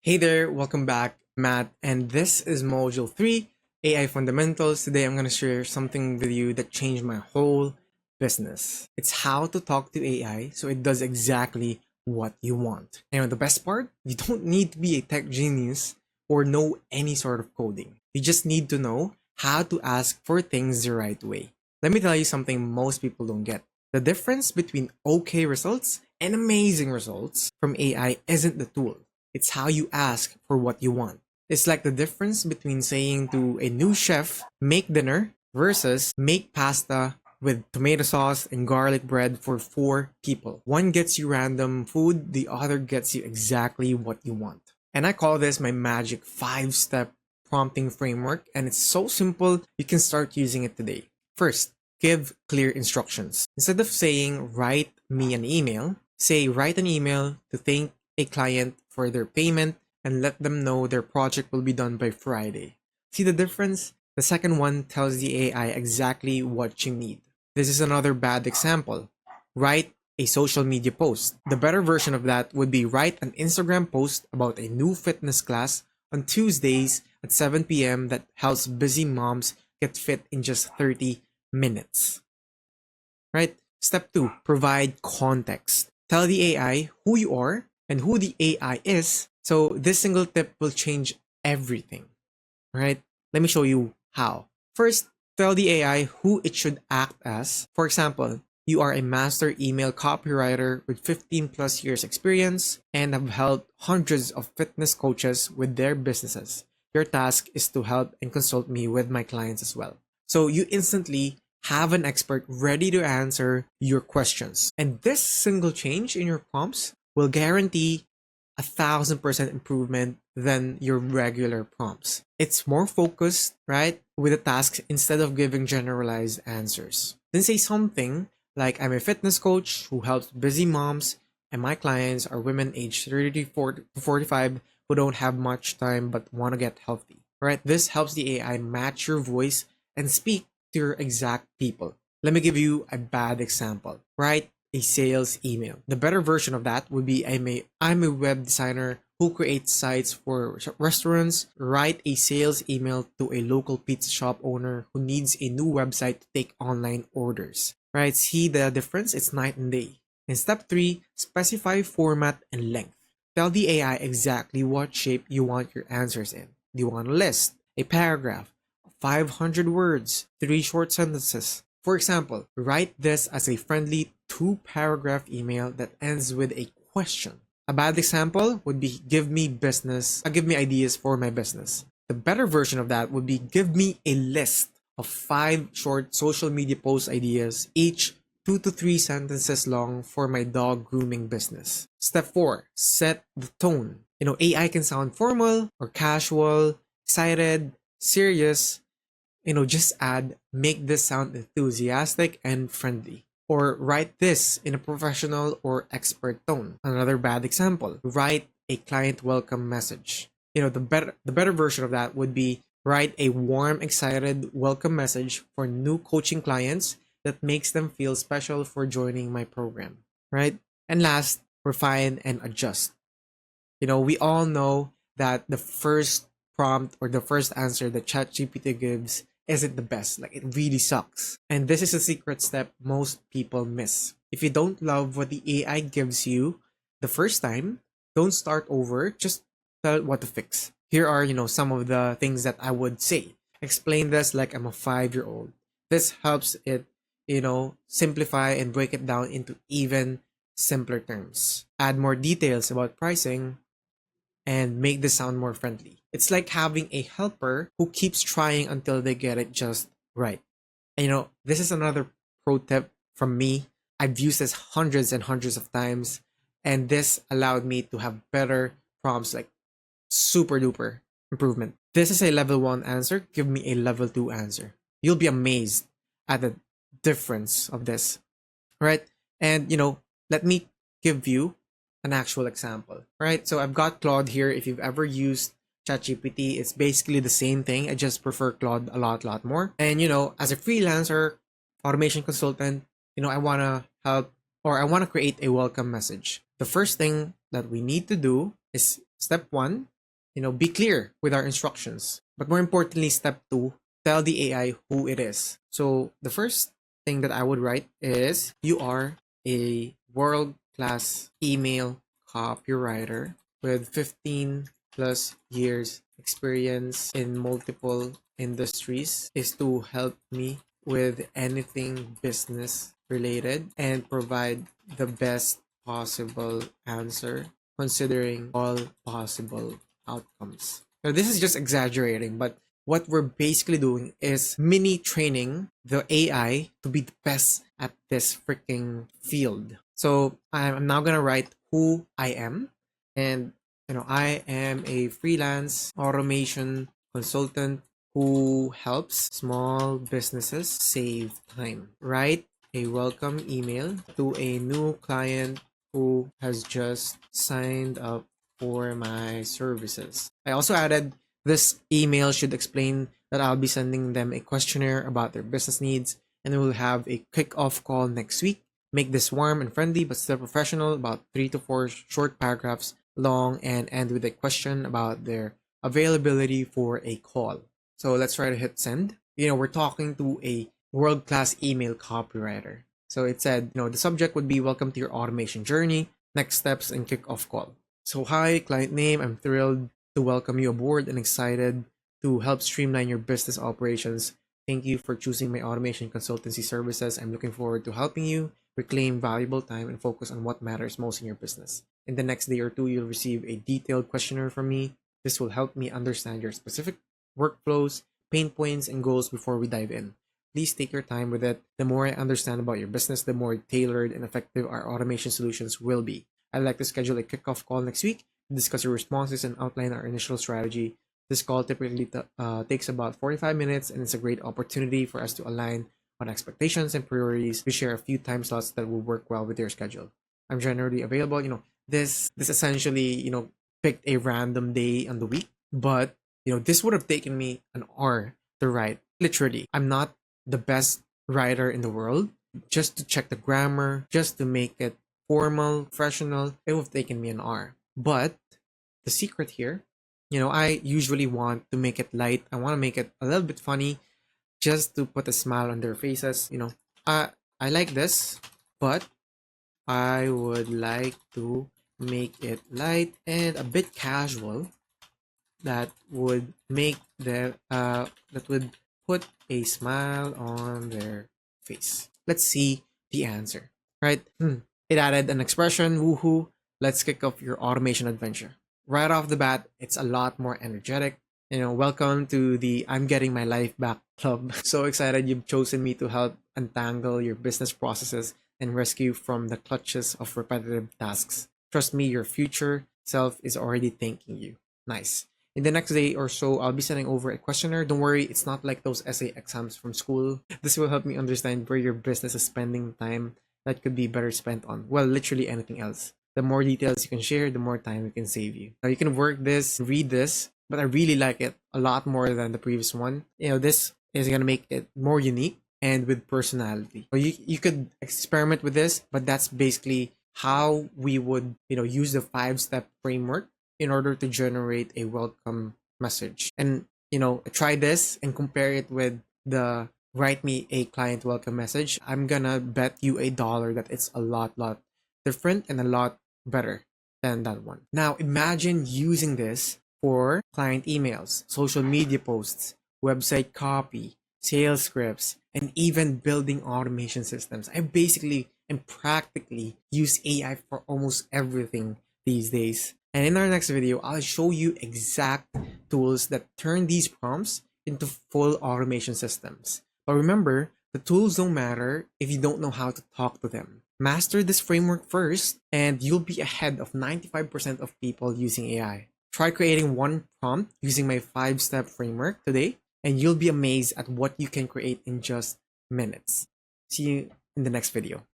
Hey there, welcome back, Matt, and this is Module 3, AI Fundamentals. Today I'm going to share something with you that changed my whole business. It's how to talk to AI so it does exactly what you want. And the best part, you don't need to be a tech genius or know any sort of coding. You just need to know how to ask for things the right way. Let me tell you something most people don't get. The difference between okay results and amazing results from AI isn't the tool. It's how you ask for what you want. It's like the difference between saying to a new chef, make dinner versus make pasta with tomato sauce and garlic bread for 4 people. One gets you random food, the other gets you exactly what you want. And I call this my magic 5-step prompting framework, and it's so simple you can start using it today. First, give clear instructions. Instead of saying write me an email, say write an email to thank a client for their payment and let them know their project will be done by Friday. See the difference? The second one tells the AI exactly what you need. This is another bad example. Write a social media post. The better version of that would be write an Instagram post about a new fitness class on Tuesdays at 7 p.m. that helps busy moms get fit in just 30 minutes. Right? Step 2, provide context. Tell the AI who you are and who the AI is. So this single tip will change everything, right? Let me show you how. First, tell the AI who it should act as. For example, you are a master email copywriter with 15 plus years experience and have helped hundreds of fitness coaches with their businesses. Your task is to help and consult me with my clients as well. So you instantly have an expert ready to answer your questions. And this single change in your prompts will guarantee 1,000% improvement than your regular prompts. It's more focused, right, with the tasks instead of giving generalized answers. Then say something like, I'm a fitness coach who helps busy moms, and my clients are women aged 34 to 45 who don't have much time but want to get healthy, right? This helps the AI match your voice and speak to your exact people. Let me give you a bad example. Write a sales email. The better version of that would be I'm a web designer who creates sites for restaurants. Write a sales email to a local pizza shop owner who needs a new website to take online orders. Right? See the difference? It's night and day. In step 3, specify format and length. Tell the AI exactly what shape you want your answers in. Do you want a list, a paragraph, 500 words, 3 short sentences? For example, write this as a friendly 2-paragraph email that ends with a question. A bad example would be give me ideas for my business. The better version of that would be give me a list of 5 short social media post ideas, each 2 to 3 sentences long for my dog grooming business. Step 4, set the tone. AI can sound formal or casual, excited, serious. Just add, make this sound enthusiastic and friendly. Or write this in a professional or expert tone. Another bad example, write a client welcome message. The better version of that would be write a warm, excited welcome message for new coaching clients that makes them feel special for joining my program, right? And last, refine and adjust. We all know that the first prompt or the first answer that ChatGPT gives isn't the best. Like, it really sucks. And this is a secret step most people miss. If you don't love what the AI gives you the first time, don't start over. Just tell it what to fix. Here are, some of the things that I would say. Explain this like I'm a 5-year-old. This helps it, simplify and break it down into even simpler terms. Add more details about pricing and make this sound more friendly. It's like having a helper who keeps trying until they get it just right. And this is another pro tip from me. I've used this hundreds and hundreds of times, and this allowed me to have better prompts, like super duper improvement. This is a level 1 answer. Give me a level 2 answer. You'll be amazed at the difference of this, right? And let me give you an actual example, right? So I've got Claude here. If you've ever used ChatGPT, it's basically the same thing. I just prefer Claude a lot more. And as a freelancer, automation consultant, I want to help, or I want to create a welcome message. The first thing that we need to do is step 1, be clear with our instructions. But more importantly, step two, tell the AI who it is. So the first thing that I would write is you are a world class email copywriter with 15 plus years experience in multiple industries is to help me with anything business related and provide the best possible answer considering all possible outcomes. Now, this is just exaggerating, but what we're basically doing is mini training the AI to be the best at this freaking field. So I'm now gonna write who I am, and I am a freelance automation consultant who helps small businesses save time. Write a welcome email to a new client who has just signed up for my services. I also added this email should explain that I'll be sending them a questionnaire about their business needs, and we will have a kick-off call next week. Make this warm and friendly but still professional, about 3 to 4 short paragraphs long, and end with a question about their availability for a call. So let's try to hit send. We're talking to a world-class email copywriter. So it said, the subject would be welcome to your automation journey, next steps, and kick-off call. So hi, client name, I'm thrilled to welcome you aboard and excited to help streamline your business operations. Thank you for choosing my automation consultancy services. I'm looking forward to helping you reclaim valuable time and focus on what matters most in your business. In the next day or two, you'll receive a detailed questionnaire from me. This will help me understand your specific workflows, pain points, and goals before we dive in. Please take your time with it. The more I understand about your business, the more tailored and effective our automation solutions will be. I'd like to schedule a kickoff call next week to discuss your responses and outline our initial strategy. This call typically takes about 45 minutes, and it's a great opportunity for us to align on expectations and priorities. We share a few time slots that will work well with your schedule. I'm generally available. This essentially, picked a random day on the week, but this would have taken me an hour to write. Literally, I'm not the best writer in the world. Just to check the grammar, just to make it formal, professional, it would have taken me an hour. But the secret here, I usually want to make it light. I want to make it a little bit funny, just to put a smile on their faces. I like this, but I would like to make it light and a bit casual. That would make that would put a smile on their face. Let's see the answer. Right? It added an expression, woohoo, let's kick off your automation adventure. Right off the bat, it's a lot more energetic. Welcome to the I'm Getting My Life Back Club. So excited you've chosen me to help untangle your business processes and rescue from the clutches of repetitive tasks. Trust me, your future self is already thanking you. Nice. In the next day or so, I'll be sending over a questionnaire. Don't worry, it's not like those essay exams from school. This will help me understand where your business is spending time that could be better spent on, well, literally anything else. The more details you can share, the more time we can save you. Now you can work this, read this, but I really like it a lot more than the previous one. This is going to make it more unique and with personality. So you could experiment with this, but that's basically how we would, use the 5-step framework in order to generate a welcome message. And, try this and compare it with the write me a client welcome message. I'm gonna bet you $1 that it's a lot different and a lot better than that one. Now imagine using this for client emails, social media posts, website copy, sales scripts, and even building automation systems. I basically and practically use AI for almost everything these days. And in our next video, I'll show you exact tools that turn these prompts into full automation systems. But remember, the tools don't matter if you don't know how to talk to them. Master this framework first, and you'll be ahead of 95% of people using AI. Try creating one prompt using my 5-step framework today, and you'll be amazed at what you can create in just minutes. See you in the next video.